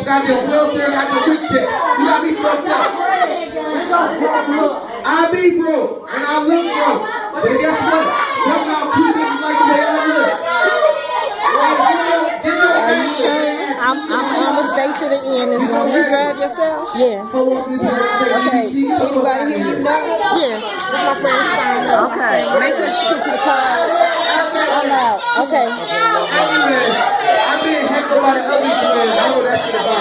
goddamn welfare, goddamn quick check. You got me fucked up. I be broke, and I look broke. But guess what? Somehow two bitches like the way I look. Get your I'm gonna stay to the end as long as you drive yourself. Yeah. Okay. Anybody here you know? Yeah. That's my friend Stein. Okay. Make sure you get to the car. I'm out. Okay. I'm being heckled by the ugly twins. I don't know that shit about.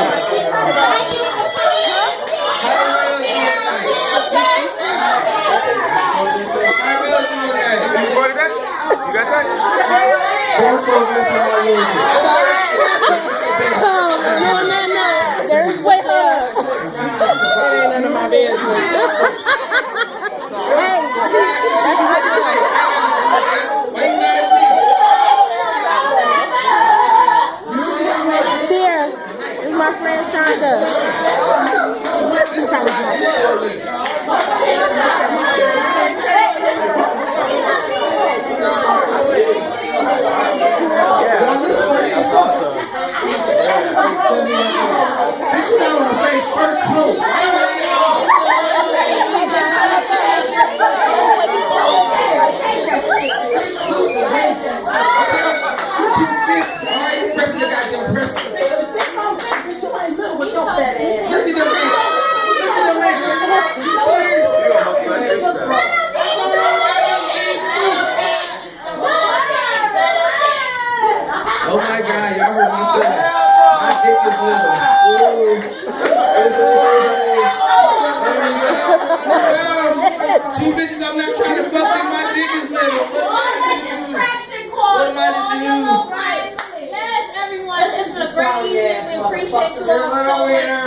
You got that? You got that? No. There's way up. That ain't none of my business. Hey, that's right. Sierra, this is my friend Shonda. She's kind of drunk. Bitches out on a fake fur coat. Pressing the goddamn press. Look at them man. You serious? Oh my God, y'all hurt my feelings. My dick is little. Two bitches I'm not trying to fuck with, my dick is little. What am I to do? Yes, everyone, it's been a great evening. We appreciate you all so much.